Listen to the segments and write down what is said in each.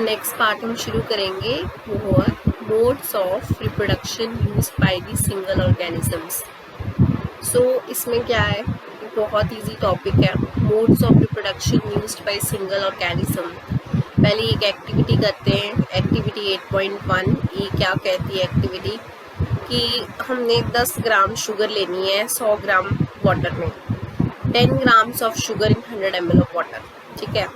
Next part हम शुरू करेंगे, वो हुआ modes of reproduction used by the single organisms. So इसमें क्या है, बहुत इजी टॉपिक है। Modes of reproduction used by single organism. पहले एक एक्टिविटी करते हैं, एक्टिविटी 8.1। ये क्या कहती है एक्टिविटी कि हमने 10 ग्राम शुगर लेनी है 100 ग्राम वाटर में, 10 grams of sugar in 100 ml of water, ठीक है,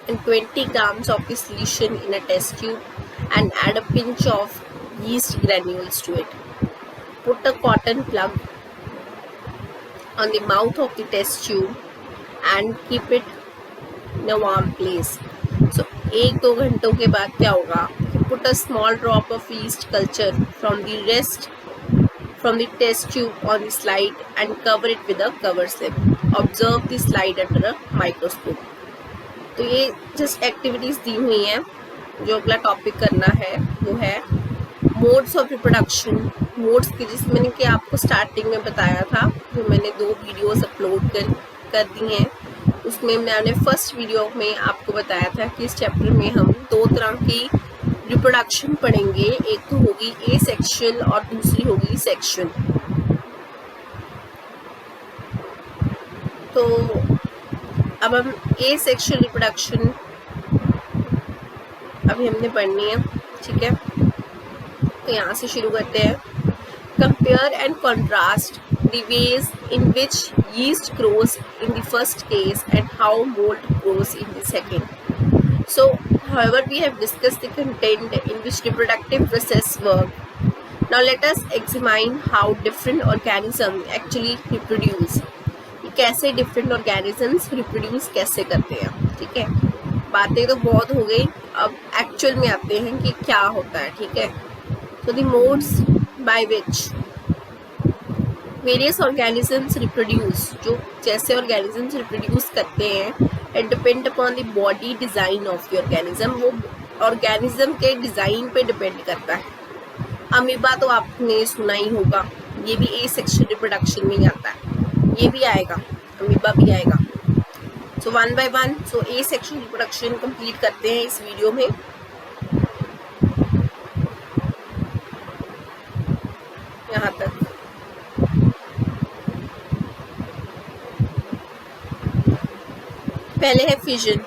and 20 grams of the solution in a test tube and add a pinch of yeast granules to it. Put a cotton plug on the mouth of the test tube and keep it in a warm place. So 1-2 घंटों के बाद क्या होगा, put a small drop of yeast culture from the test tube on the slide and cover it with a cover slip. Observe the slide under a microscope. तो ये just activities दी हुई हैं। जो अगला टॉपिक करना है वो है मोड्स ऑफ रिप्रोडक्शन। मोड्स की जिस मैंने कि आपको स्टार्टिंग में बताया था, जो मैंने 2 वीडियोस अपलोड कर दी हैं, उसमें मैंने फर्स्ट वीडियो में आपको बताया था कि इस चैप्टर में हम 2 तरह की रिप्रोडक्शन पढ़ेंगे। एक तो होगी ए सेक्शुअल और दूसरी होगी सेक्शुअल। तो अब हम ए सेक्शुअल रिप्रोडक्शन अभी हमने पढ़नी है, ठीक है। तो यहाँ से शुरू करते हैं। Compare and contrast the ways in which yeast grows in the first case and how mould grows in the second. So, however, we have discussed the content in which reproductive process work. Now, let us examine how different organisms actually reproduce. कैसे different organisms reproduce कैसे करते हैं, ठीक है। बातें तो बहुत हो गई, अब एक्चुअल में आते हैं कि क्या होता है, ठीक है। So, the modes by which various organisms reproduce, जो जैसे ऑर्गेनिजम्स रिप्रोड्यूस करते हैं, it depend upon the body design of the organism. वो ऑर्गेनिज्म के डिज़ाइन पे डिपेंड करता है। अमीबा तो आपने सुना ही होगा, ये भी ए सेक्शुअल रिप्रोडक्शन में ही आता है, ये भी आएगा, अमीबा भी आएगा। सो 1 by 1 so A sexual reproduction complete करते हैं इस वीडियो में। यहाँ तक पहले है फिजन।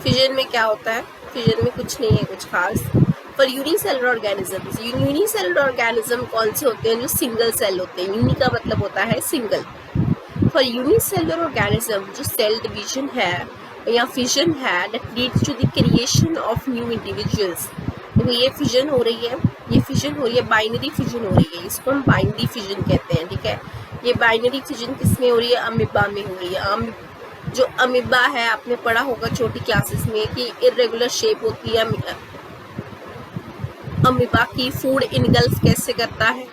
फिजन में क्या होता है, फिजन में कुछ नहीं है कुछ खास। For unicellular organisms, unicellular organism कौन से होते हैं, जो सिंगल सेल होते हैं। यूनि का मतलब होता है सिंगल। फॉर यूनिसेलुलर ऑर्गेनिज्म, जो सेल डिवीजन है या फिजन है, that leads to the creation of new individuals. तो ये फिजन हो रही है, ये फिजन हो रही है, बाइनरी फिजन हो रही है, इसको हम बाइनरी फिजन कहते हैं, ठीक है। ये बाइनरी फिजन किस में हो रही है, अमीबा में हो रही है। जो अमीबा है, आपने पढ़ा होगा छोटी क्लासेस में कि इरेगुलर शेप होती है अमीबा की। फूड इनगल्फ कैसे करता है,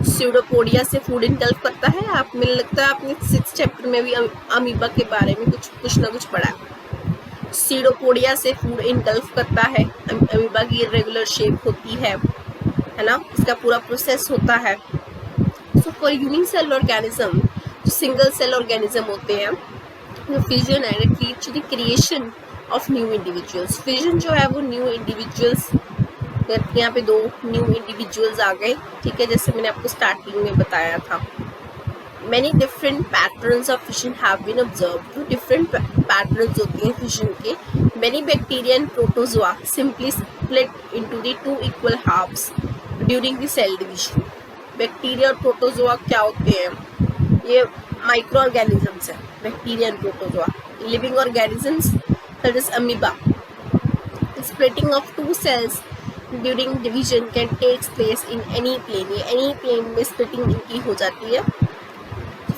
स्यूडोपोडिया से फूड इनगल्फ करता है। आप मुझे लगता है आपने 6th चैप्टर में भी अमीबा के बारे में कुछ ना कुछ पढ़ा है। स्यूडोपोडिया से फूड इनगल्फ करता है, अमीबा की इरेगुलर शेप होती है ना, इसका पूरा प्रोसेस होता है। सो फॉर यूनिसेलुलर ऑर्गेनिज्म, जो सिंगल सेल ऑर्गेनिज्म होते हैं, fission and it leads to the creation of new individuals. Fission जो है वो न्यू इंडिविजुअल्स, यहाँ पे 2 न्यू इंडिविजुअल्स आ गए, ठीक है, जैसे मैंने आपको स्टार्टिंग में बताया था। Many different patterns of fission have been observed. जो डिफरेंट पैटर्न्स होते हैं फिजन के। Many bacteria and protozoa simply split into the 2 equal halves during the cell division. Bacteria और प्रोटोजोआ क्या होते हैं, ये माइक्रो ऑर्गेनिजम्स है, bacteria and protozoa. Living organisms such as amoeba. Splitting of 2 cells during division can take place in any plane. ये any plane में splitting इनकी हो जाती है।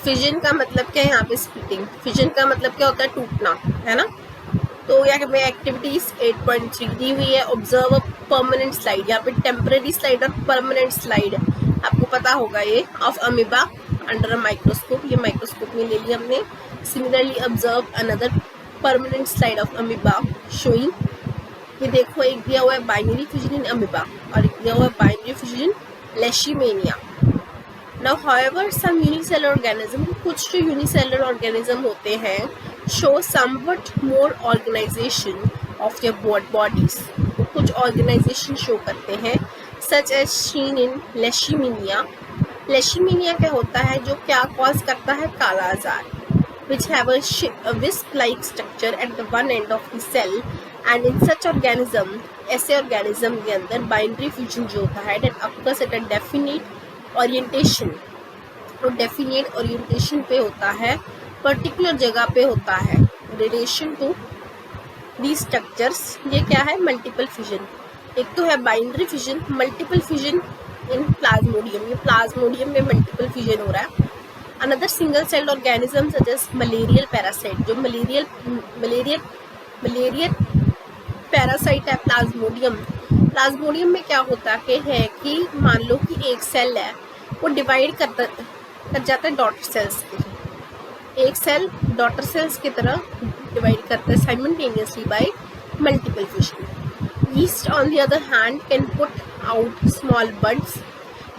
फिजन का मतलब क्या है, यहाँ पे स्प्लिटिंग। फिजन का मतलब क्या होता है, टूटना, है ना। तो यहाँ पे एक्टिविटीज 8.3 दी हुई है। ऑब्जर्व अ परमानेंट स्लाइड, यहाँ पे टेम्पररी स्लाइड और परमानेंट स्लाइड आपको पता होगा ये, of amoeba under a microscope. ये माइक्रोस्कोप में ले लिया हमने। Similarly observe another permanent slide of amoeba showing, ये देखो एक दिया हुआ है बाइनरी फिजन इन अमीबा और एक दिया हुआ है binary fission in Leishmania. Now however some unicellular organism, कुछ जो यूनिसेलुलर ऑर्गेनिज्म होते हैं, show somewhat more organisation of your bodies, कुछ ऑर्गेनाइजेशन शो करते हैं, सच एज शीन इन लेशीमीनिया। लेशीमीनिया क्या होता है, जो क्या कॉज करता है, काला आजार, which have a wisp-like structure at the one end of the cell, and in such organism, ऐसे ऑर्गेनिज्म के अंदर बाइनरी फ्यूजन जो होता है that occurs at a definite orientation, तो डेफिनेट ओरिएंटेशन पे होता है, पर्टिकुलर जगह पे होता है, रिलेशन टू दी स्ट्रक्चर्स। ये क्या है, मल्टीपल फ्यूजन। एक तो है binary fusion, multiple fusion in plasmodium, ये प्लाज्मोडियम में मल्टीपल फ्यूजन हो रहा है। Another single celled organism such as malarial parasite, जो मलेरियल पैरासाइट है प्लाज्मोडियम। प्लाज्मोडियम में क्या होता है कि मान लो कि एक सेल है, वो डिवाइड कर जाता है डॉटर सेल्स की, एक सेल डॉटर सेल्स की तरह डिवाइड करता है simultaneously bye multiple fusion. Yeast on the other hand can put out small buds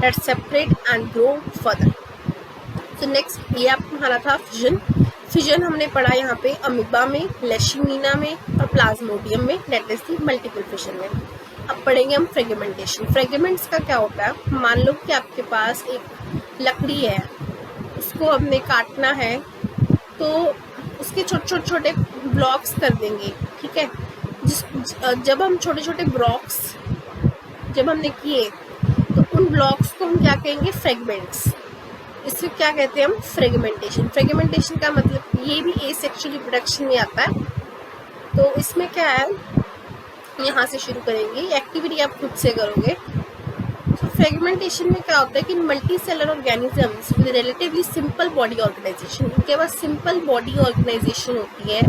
that separate and grow further. तो नेक्स्ट ये आपको हमारा था फ्यूजन। फ्यूजन हमने पढ़ा यहाँ पे अमीबा में, लेशीमीना में और प्लाज्मोडियम में, that is the multiple fusion में। अब पढ़ेंगे हम फ्रेगमेंटेशन। फ्रेगमेंट्स का क्या होता है, मान लो कि आपके पास एक लकड़ी है, उसको हमने काटना है तो उसके छोटे छोटे ब्लॉक्स कर देंगे, ठीक है। जब हम छोटे छोटे ब्लॉक्स जब हमने किए तो उन ब्लॉक्स को हम क्या कहेंगे, फ्रेगमेंट्स। इससे क्या कहते हैं हम, फ्रेगमेंटेशन। फ्रेगमेंटेशन का मतलब ये भी एसेक्सुअल रिप्रोडक्शन में आता है। तो इसमें क्या है, यहाँ से शुरू करेंगे, एक्टिविटी आप खुद से करोगे। तो फ्रेगमेंटेशन में क्या होता है कि multi cellular organisms with relatively simple body organisation, उनके पास सिंपल बॉडी ऑर्गेनाइजेशन होती है,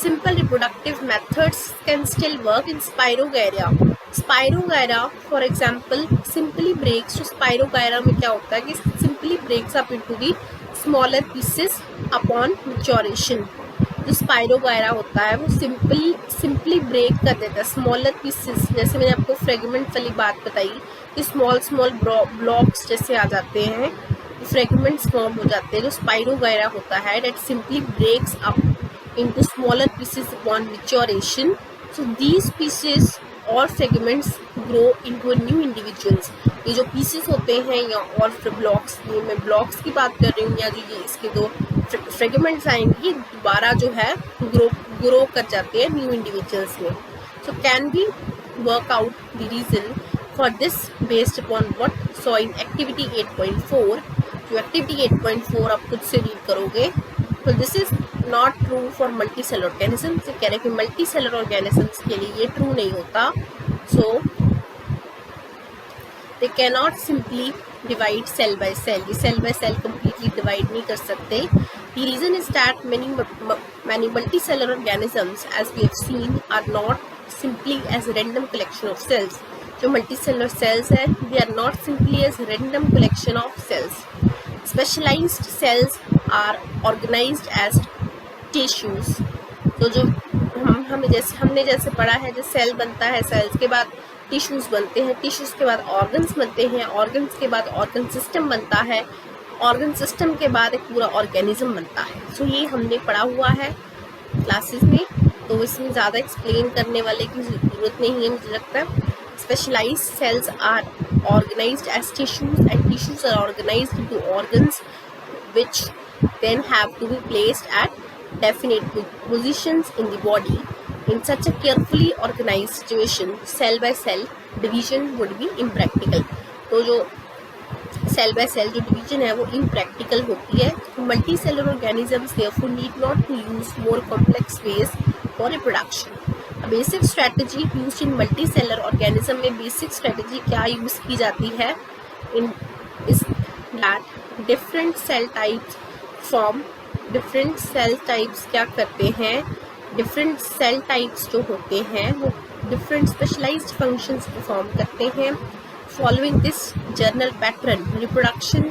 simple reproductive methods can still work in spirogyra. Spirogyra for example simply breaks. तो स्पाइरोगैरा में क्या होता है कि simply breaks up into the smaller pieces upon maturation. जो स्पाइरोगैरा होता है वो सिंपली ब्रेक कर देता है स्मॉलर पीसेस। जैसे मैंने आपको फ्रेगमेंट वाली बात बताई कि स्मॉल ब्लॉक्स जैसे आ जाते हैं, फ्रेगमेंट्स फॉर्म हो जाते हैं। जो स्पाइरोगैरा होता है that simply breaks up into smaller pieces upon maturation. So these pieces और fragments grow into new individuals. ये जो pieces होते हैं या और blocks, ये मैं blocks की बात कर रही हूँ, या जो ये इसके दो fragments आएंगे, ये दोबारा जो है grow कर जाते हैं new individuals में. So can we work out the reason for this based upon what saw in activity 8.4? जो activity 8.4 आप खुद से read करोगे, तो this is not true for multi cellular organisms. कह रहे हैं कि मल्टी सेलर ऑर्गेनिजम्स के लिए ये ट्रू नहीं होता। So they can not simply divide cell by cell, ये cell by cell completely divide नहीं कर सकते। The reason is that many multicellular organisms as we have seen are not simply as random collection of cells. जो multicellular cells है, they are not simply as random collection of cells. Specialized cells are organized as tissues. तो जो हमने जैसे पढ़ा है, जो cell बनता है, सेल्स के बाद टिश्यूज बनते हैं, टिश्यूज के बाद ऑर्गन्स बनते हैं, ऑर्गन्स के बाद ऑर्गन सिस्टम बनता है, ऑर्गन सिस्टम के बाद एक पूरा ऑर्गेनिज्म बनता है। सो ये हमने पढ़ा हुआ है क्लासेस में, तो इसमें ज़्यादा एक्सप्लेन करने वाले की ज़रूरत नहीं है मुझे लगता है। Specialized cells are organized as tissues, and tissues are organized into organs which then have to be placed at definite positions in the body. In such a carefully organized situation, cell by cell division would be impractical. तो जो cell by cell जो division है वो impractical होती है। तो multi cellular organisms therefore need not to use more complex ways for reproduction. A basic strategy used in multicellular organism में basic strategy क्या यूज की जाती है, in is that different cell types form, different cell types क्या करते हैं, different cell types जो होते हैं वो डिफरेंट स्पेशलाइज्ड फंक्शंस परफॉर्म करते हैं। Following this general pattern, reproduction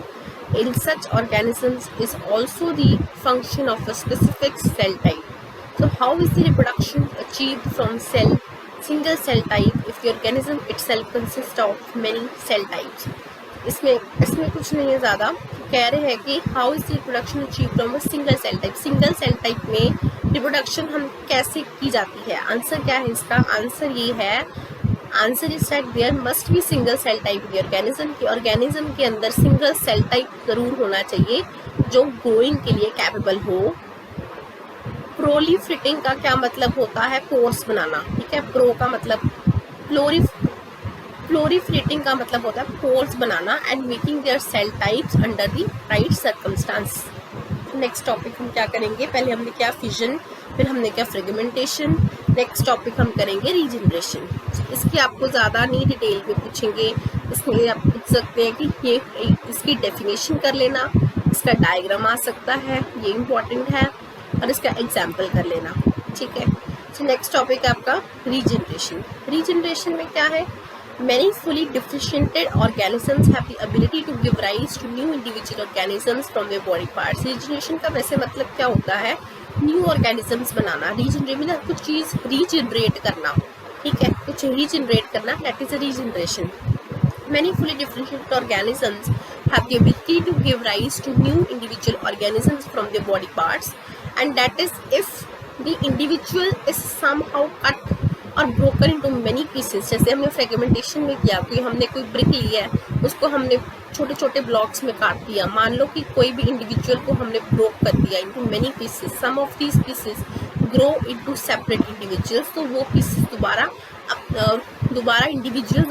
in such organisms is also the function of a specific cell type. So how is the reproduction achieved from single cell type if the organism itself consists of many cell types? इसमें इसमें कुछ नहीं है ज़्यादा। कह रहे हैं कि how is reproduction achieve from a single cell type. Single cell type में रिप्रोडक्शन हम कैसे की जाती है। आंसर क्या है इसका, आंसर ये है, answer is that there must be single cell type in organism के अंदर सिंगल सेल टाइप जरूर होना चाहिए जो ग्रोइंग के लिए कैपेबल हो। प्रोलिफरेटिंग का क्या मतलब होता है, पोर्स बनाना, ठीक है। प्रो का मतलब प्लोरिफरेटिंग का मतलब होता है पोर्स बनाना and making their cell types under the right circumstance. Next topic हम क्या करेंगे, पहले हमने क्या फिजन, फिर हमने क्या फ्रेगमेंटेशन, नेक्स्ट टॉपिक हम करेंगे रीजनरेशन। इसकी आपको ज़्यादा नहीं डिटेल में पूछेंगे, इसमें आप पूछ सकते हैं कि ये इसकी डेफिनेशन कर लेना, इसका डायग्राम आ सकता है, ये इम्पॉर्टेंट है, और इसका एग्जाम्पल कर लेना, ठीक है। तो नेक्स्ट टॉपिक है आपका रीजनरेशन। रीजनरेशन में क्या है, many fully differentiated organisms have the ability to give rise to new individual organisms from their body parts। Regeneration का वैसे मतलब क्या होता है, न्यू ऑर्गेनिजम्स बनाना। रीजनरेट में कुछ चीज रीजनरेट करना, ठीक है, कुछ रीजनरेट करना, that is a regeneration. Many fully differentiated organisms have the ability to give rise to new individual organisms from their body parts, and that is if the individual is somehow cut और broken into many pieces. जैसे हमने fragmentation में किया, कोई हमने कोई brick ली है, उसको हमने छोटे छोटे ब्लॉक्स में काट दिया। मान लो कि कोई भी इंडिविजुअल को हमने ब्रोक कर दिया into many pieces, some of these pieces grow into separate individuals, तो वो पीसेस दोबारा इंडिविजुअल्स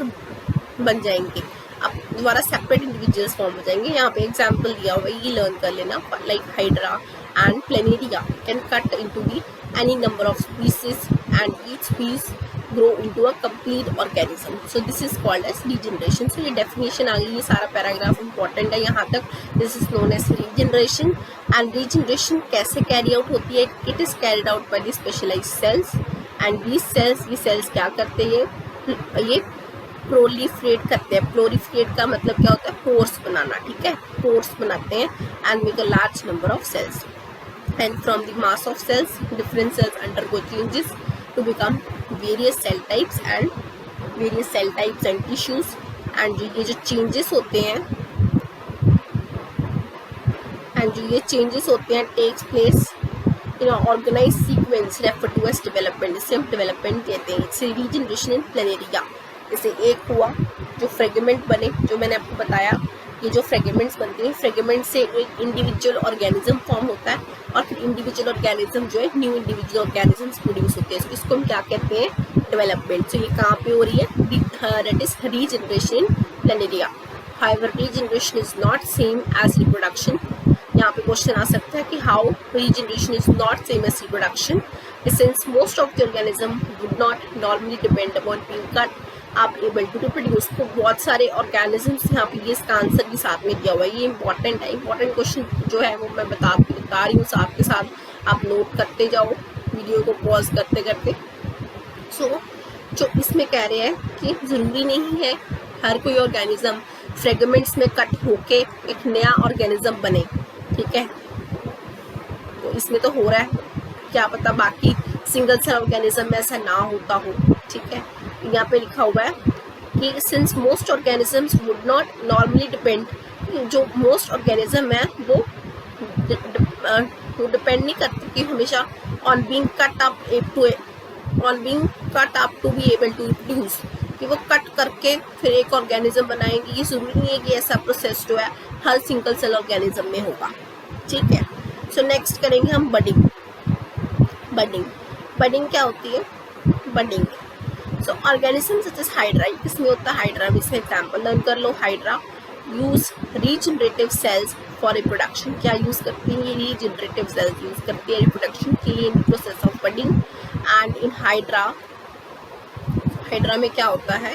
बन जाएंगे, अब दोबारा सेपरेट इंडिविजुअल्स फॉर्म हो जाएंगे। यहाँ पे एग्जाम्पल दिया हुआ है, ये लर्न कर लेना, like hydra and planaria can cut into the any number of species and each piece grow into a complete organism, so this is called as regeneration। so ये definition आ गई, ये सारा पैराग्राफ important है यहाँ तक। this is known as regeneration, and regeneration कैसे carry out होती है, it is carried out by the specialized cells, and these cells क्या करते हैं, ये प्रोलिफरेट करते हैं। प्रोलिफरेट का मतलब क्या होता है, पोर्स बनाना, ठीक है, पोर्स बनाते हैं and make a large number of cells, and from the mass of cells different cells undergo changes to become various cell types and tissues, and ये जो changes होते हैं takes place in an organized sequence referred to as development। इसे हम development कहते हैं। इसे regeneration in planaria। जैसे एक हुआ जो फ्रेगमेंट बने, जो मैंने आपको बताया, ये जो फ्रेगमेंट्स बनते हैं, फ्रेगमेंट से एक इंडिविजुअल ऑर्गेनिज्म फॉर्म होता है, और फिर इंडिविजुअल ऑर्गेनिज्म जो है न्यू इंडिविजुअल ऑर्गेनिजम्स प्रोड्यूस होते हैं। इसको हम क्या कहते हैं, डेवलपमेंट। तो ये कहाँ पे हो रही है, that is regeneration in planaria. However regeneration is not same as reproduction. यहाँ पे क्वेश्चन आ सकता है कि how regeneration is not same as reproduction, since most of the organism would not normally depend upon being cut up able to reproduce. तो बहुत सारे organisms यहाँ पे, ये इसका आंसर भी साथ में दिया हुआ है, ये इंपॉर्टेंट है। इंपॉर्टेंट क्वेश्चन जो है वो मैं बता रही हूँ साथ के साथ, आप नोट करते जाओ वीडियो को पॉज करते करते। सो जो इसमें कह रहे हैं कि ज़रूरी नहीं है हर कोई ऑर्गेनिज्म फ्रेगमेंट्स में कट होके एक नया ऑर्गेनिज्म बने, ठीक है। तो इसमें तो हो रहा है, क्या पता बाकी सिंगल सेल ऑर्गेनिज्म में ऐसा ना होता हो, ठीक है। यहाँ पे लिखा हुआ है कि since most organisms would not normally depend, जो मोस्ट ऑर्गेनिज्म है वो डिपेंड नहीं करती कि हमेशा on being cut up to be able to reproduce, कि वो कट करके फिर एक ऑर्गेनिज्म बनाएंगे। ये जरूरी नहीं है कि ऐसा प्रोसेस जो है हर सिंगल सेल ऑर्गेनिज्म में होगा, ठीक है। सो नेक्स्ट करेंगे हम बडिंग। बडिंग क्या होती है, budding so organism such as hydra, किसमें होता है, हाइड्रा में। इसका एग्जाम्पल लर्न कर लो। Hydra use regenerative cells for reproduction. क्या यूज करती है, ये रीजनरेटिव सेल्स यूज करती है रिप्रोडक्शन के लिए in process of budding. And in hydra में क्या होता है,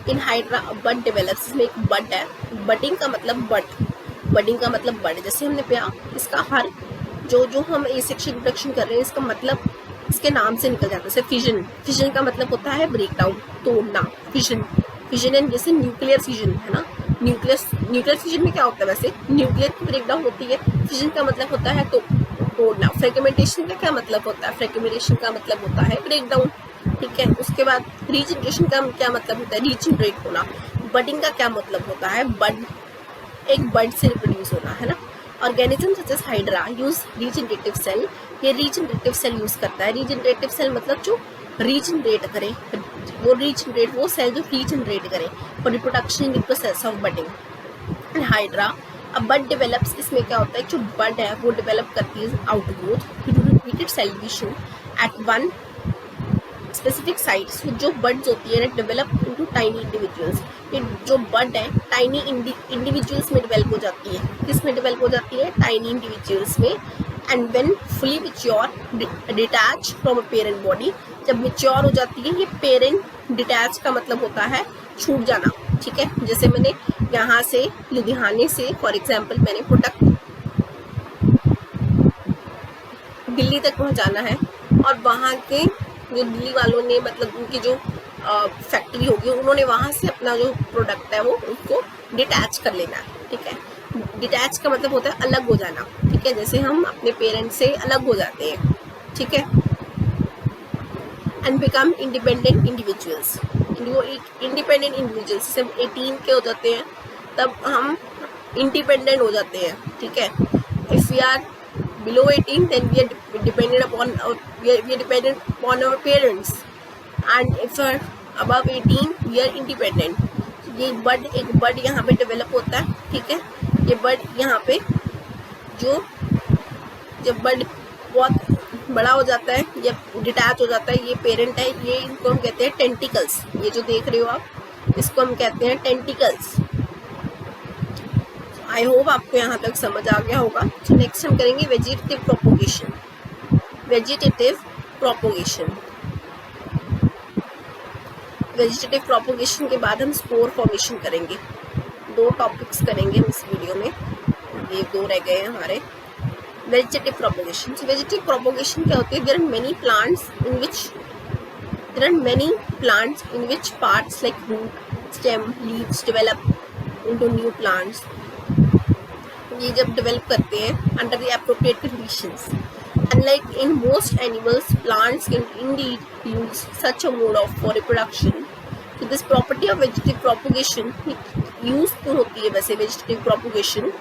इन हाइड्रा बड डेवलप्स, इसमें एक बड है। बडिंग का मतलब बड, जैसे हमने कहा इसका हर जो हम एसेक्सुअल रिप्रोडक्शन कर रहे हैं, इसका मतलब इसके नाम से निकल जाता है। जैसे फिजन का मतलब होता है ब्रेक डाउन, तोड़ना। फिजन एंड जैसे न्यूक्लियर फिजन है ना, न्यूक्लियर फिजन में क्या होता है, वैसे न्यूक्लियर की ब्रेक डाउन होती है। फिजन का मतलब होता है तोड़ना। फ्रेगमेंटेशन का क्या मतलब होता है, फ्रेगमेंटेशन का मतलब होता है ब्रेक डाउन, ठीक है। उसके बाद रीजनरेशन का क्या मतलब होता है, रीजनरेट होना। बडिंग का क्या मतलब होता है? बड, एक बड से रिप्रोड्यूस होना, है ना। Organism such as hydra use regenerative cell, ये रीजनरेटिव सेल यूज करता है। रीजनरेटिव सेल मतलब जो रीजनरेट करे, वो सेल जो रीजनरेट करे for reproduction in the process of budding. And hydra, अब बड डेवलप्स, इसमें क्या होता है, जो बड है वो डेवलप करती है outgrowth due to repeated cell division at one specific sites. जो बड्स होती है डेवलप इनटू टाइनी इंडिविजुअल्स, ये जो बड है टाइनी इंडिविजुअल्स में डेवलप हो जाती है। किस में डेवलप हो जाती है? टाइनी इंडिविजुअल्स में। And when fully mature detach from a parent body, जब मैच्योर हो जाती है, ये पेरेंट डिटैच का मतलब होता है छूट जाना, ठीक है। जैसे मैंने यहाँ से लुधियाने से फॉर एग्जाम्पल मैंने प्रोडक्ट दिल्ली तक पहुँचाना है, और वहाँ के जो दिल्ली वालों ने, मतलब उनकी जो फैक्ट्री होगी, उन्होंने वहाँ से अपना जो प्रोडक्ट है वो उसको डिटैच कर लेना है, ठीक है। डिटैच का मतलब होता है अलग हो जाना, ठीक है। जैसे हम अपने पेरेंट्स से अलग हो जाते हैं, ठीक है। एंड बिकम इंडिपेंडेंट इंडिविजुअल्स, वो एक इंडिपेंडेंट इंडिविजुअल्स, जब 18 के हो जाते हैं तब हम इंडिपेंडेंट हो जाते हैं, ठीक है। If we are below 18 then we are dependent upon our parents, and if we are above 18 we are independent। ये बड, एक बड यहाँ पे डेवलप होता है, ठीक है। ये बड यहाँ पे जब बड बहुत बड़ा हो जाता है या डिटैच हो जाता है, ये पेरेंट है, ये इनको हम कहते हैं टेंटिकल्स। ये जो देख रहे हो आप, इसको हम कहते हैं टेंटिकल्स। आई होप आपको यहाँ तक समझ आ गया होगा। तो नेक्स्ट हम करेंगे vegetative propagation. Vegetative propagation, vegetative propagation के बाद हम स्पोर फॉर्मेशन करेंगे। 2 टॉपिक्स करेंगे हम इस वीडियो में, ये 2 रह गए हैं हमारे। वेजिटेटिव प्रोपोगेशन, वेजिटेटिव प्रोपोगेशन क्या होती है? There are many plants in which parts like root, stem, leaves develop into new plants. ये जब डेवलप करते हैं under the appropriate conditions. Unlike in most animals, plants can indeed use such a mode for reproduction. So this property of vegetative propagation use तो होती है वैसे vegetative propagation.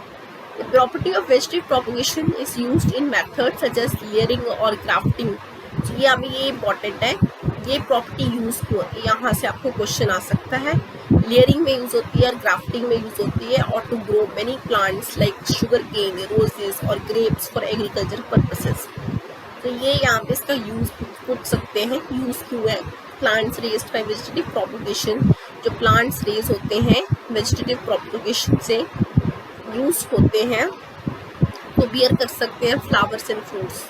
The property of vegetative propagation is used in methods such as layering or grafting. So ये अभी ये important है, ये property use क्यों है? यहाँ से आपको question आ सकता है। लेयरिंग में यूज होती है और ग्राफ्टिंग में यूज होती है, और to grow many plants like sugarcane, roses और ग्रेप्स फॉर एग्रीकल्चर पर्पसेस। तो ये यहाँ पे इसका यूज पूछ सकते हैं, यूज क्यों है? Plants raised bye vegetative propagation, जो प्लांट्स रेज होते हैं वेजिटेटिव प्रोपगेशन से यूज होते हैं, तो बियर कर सकते हैं flowers and fruits.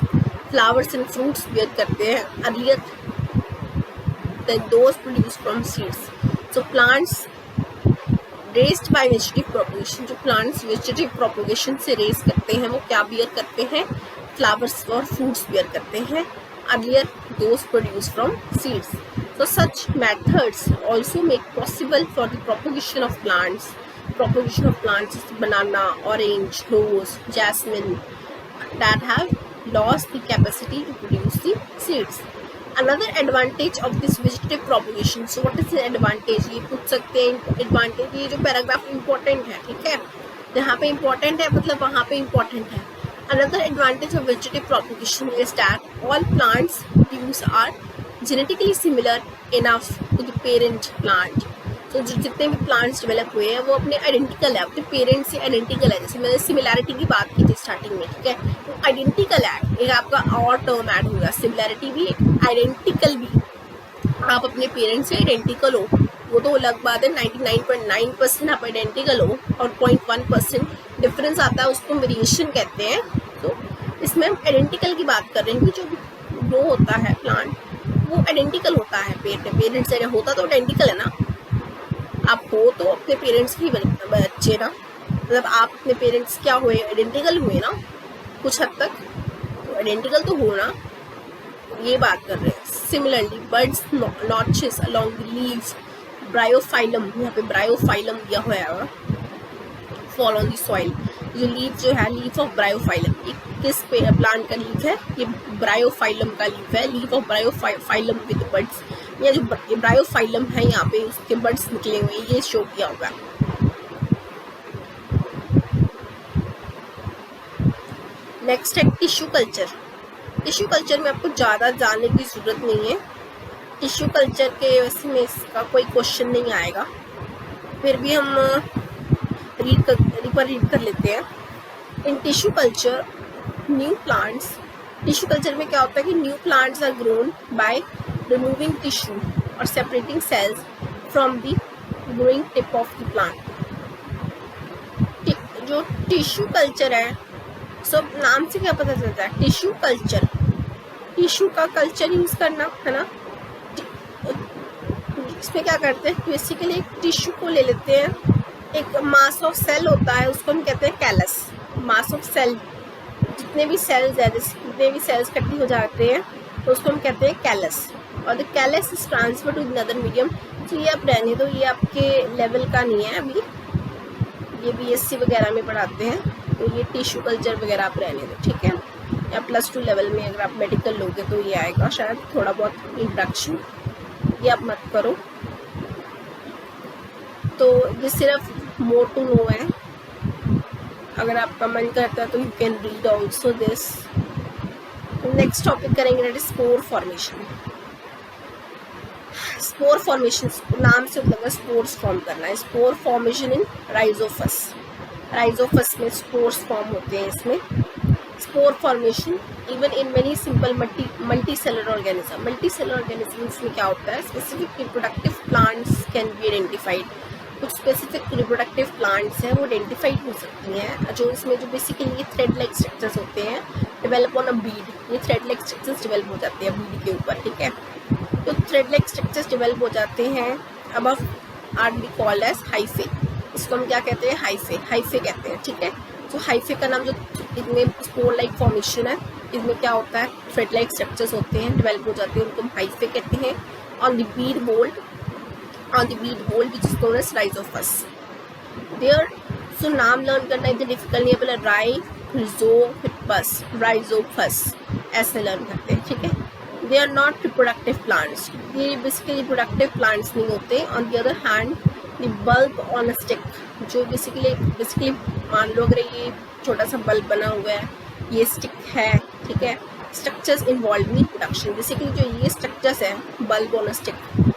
Flowers and fruits bear करते हैं earlier than those produce from seeds. So plants raised by vegetative propagation, जो plants vegetative propagation से raise करते हैं वो क्या bear करते हैं? Flowers और fruits bear करते हैं earlier those produced from seeds. So such methods also make possible for the propagation of plants. Propagation of plants is banana, orange, rose, jasmine that have lost the capacity to produce the seeds. Another advantage of this vegetative propagation. So what is the advantage? ये पूछ सकते हैं advantage, ये जो paragraph important है, ठीक है। यहाँ पे important है मतलब वहाँ पे important है। Another advantage of vegetative propagation is that all plants produce are genetically similar enough to the parent plant. तो जो जितने भी प्लांट्स डेवलप हुए हैं वो अपने आइडेंटिकल है, अपने पेरेंट से आइडेंटिकल है। जैसे मैंने सिमिलैरिटी की बात की थी स्टार्टिंग में, ठीक है, तो आइडेंटिकल है, एक आपका और टर्म ऐड होगा, सिमिलैरिटी भी आइडेंटिकल भी। आप अपने पेरेंट्स से आइडेंटिकल हो वो तो अलग बात है, 99.9% आप आइडेंटिकल हो और 0.1% डिफरेंस आता है, उसको वेरिएशन कहते हैं। तो इसमें हम आइडेंटिकल की बात कर रहे हैं कि जो ग्रो होता है प्लांट वो आइडेंटिकल होता है पेरेंट्स से, होता तो आइडेंटिकल है ना। आप हो तो अपने पेरेंट्स के बच्चे ना, मतलब आप अपने पेरेंट्स क्या हुए? आइडेंटिकल हुए ना कुछ हद तक, तो आइडेंटिकल तो हो ना, ये बात कर रहे हैं। Similarly birds notches along the leaves, Bryophyllum, यहाँ पे ब्रायोफाइलम दिया हुआ है, फॉल ऑन द सॉइल। जो लीफ जो है, लीफ ऑफ ब्रायोफाइलम, ये किस प्लांट का लीफ है? ये ब्रायोफाइलम का लीफ है, leaf of Bryophyllum with birds. या जो ब्रायोफाइलम है यहाँ पे उसके बड्स निकले हुए ये शो किया होगा। नेक्स्ट है टिश्यू कल्चर। टिश्यू कल्चर में आपको ज़्यादा जानने की ज़रूरत नहीं है। टिश्यू कल्चर के वैसे में इसका कोई क्वेश्चन नहीं आएगा, फिर भी हम रीड कर लेते हैं। In tissue culture new plants, tissue culture में क्या होता है कि new plants are grown by removing tissue और separating cells from the growing tip of the plant. जो टिश्यू कल्चर है, सब नाम से क्या पता चलता है, टिश्यू कल्चर, टिश्यू का कल्चर यूज करना है ना। इसमें क्या करते हैं, बेसिकली एक टिश्यू को ले लेते हैं, एक मास ऑफ सेल होता है उसको हम कहते हैं कैलस। मास ऑफ सेल, जितने भी सेल्स है, जितने भी सेल्स इकट्ठी हो जाते हैं तो उसको हम कहते हैं कैलस। और the callus is transfer to another medium. तो ये आप रहने दो, ये आपके लेवल का नहीं है अभी, ये बीएससी वगैरह में पढ़ाते हैं, तो ये टिश्यू कल्चर वगैरह आप रहने दो, ठीक है। या +2 लेवल में अगर आप मेडिकल लोगे तो ये आएगा शायद, थोड़ा बहुत इंट्रोडक्शन, ये आप मत करो। तो ये सिर्फ मोर टू नो है, अगर आपका मन करता है तो you can read also this. Next topic करेंगे that is spore formation. Spore formation नाम से मतलब है स्पोर्स फॉर्म करना है। स्पोर फॉर्मेशन इन राइजोफस, राइजोफस में स्पोर्स फॉर्म होते हैं इसमें। Spore formation even in many simple multi cellular organism. Multi cellular organisms में क्या होता है, specific reproductive plants can be identified. कुछ स्पेसिफिक रिप्रोडक्टिव प्लांट्स हैं वो आइडेंटिफाइड हो सकती हैं, जो इसमें जो बेसिकली ये थ्रेड लाइक स्ट्रक्चर्स होते हैं, डेवलप ऑन अ बीड। ये थ्रेड लाइक स्ट्रक्चर्स डेवलप हो जाते हैं बीड के ऊपर, ठीक है। तो थ्रेड लाइक स्ट्रक्चर्स डेवलप हो जाते हैं above are be called as hyphae. इसको हम क्या कहते हैं, हाइफे, हाइफे कहते हैं, ठीक है। तो हाइफे का नाम जो इसमें स्पोर लाइक फॉर्मेशन है, इसमें क्या होता है, थ्रेड लाइक स्ट्रक्चर्स होते हैं, डेवलप हो जाते हैं, उनको हम हाइफे कहते हैं। On the bead bold, on the bead hole which is known as rhizopus there। so नाम लर्न करना इतना डिफिकल्ट नहीं है, पहले rhizopus ऐसे लर्न करते हैं, ठीक है। They are not reproductive plants, ये बेसिकली रिप्रोडक्टिव प्लांट्स नहीं होते। On the other hand the bulb on a stick, जो बेसिकली मान लो अगर ये छोटा सा बल्ब बना हुआ है, ये स्टिक है, ठीक है। Structures involve in production, basically जो ये स्ट्रक्चर्स है बल्ब ऑन अ स्टिक,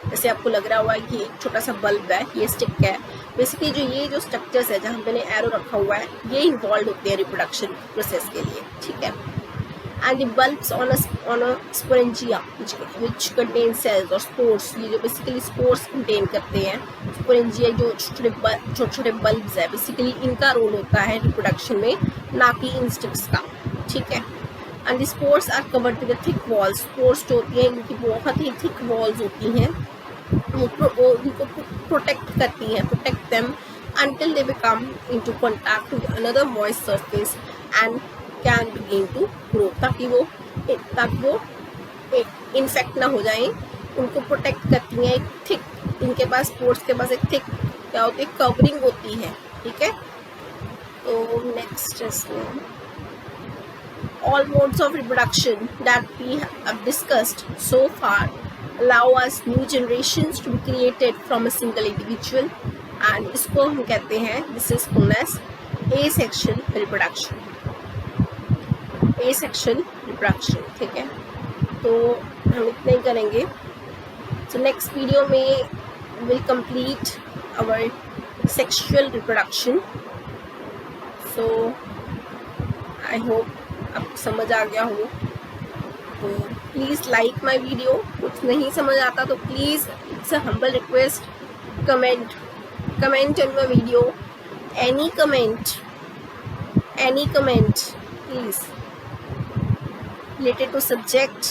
जैसे आपको लग रहा हुआ है कि एक छोटा सा बल्ब है, ये स्टिक है, बेसिकली जो स्ट्रक्चर्स है जहाँ मैंने एरो रखा हुआ है, ये इन्वॉल्व होते हैं रिप्रोडक्शन प्रोसेस के लिए, ठीक है। And the bulbs on a sporangia which contain cells और स्पोर्स, ये जो बेसिकली स्पोर्स कंटेन करते हैं। स्पोरेंजिया जो छोटे छोटे बल्ब्स है, बेसिकली इनका रोल होता है रिप्रोडक्शन में, ना कि इन स्टिक्स का, ठीक है। And the spores are covered with thick walls, spores जो होती हैं इनकी बहुत ही थिक वॉल्स होती हैं, वो उनको प्रोटेक्ट करती हैं, protect them until they become into contact with another moist surface and can begin to grow, ताकि वो इन्फेक्ट ना हो जाएं, उनको प्रोटेक्ट करती हैं। एक थिक, इनके पास स्पोर्स के पास एक थिक क्या होती है, कवरिंग होती है, ठीक है। तो नेक्स्ट इसमें all modes of reproduction that we have discussed so far allow us new generations to be created from a single individual, and इसको हम कहते हैं, this is known as asexual reproduction, asexual reproduction, ठीक है। तो हम इतना ही करेंगे। so next video में will complete our sexual reproduction, so I hope अब समझ आ गया हो। तो प्लीज़ लाइक माई वीडियो, कुछ नहीं समझ आता तो please it's a humble request, comment on my video, any comment please related to subject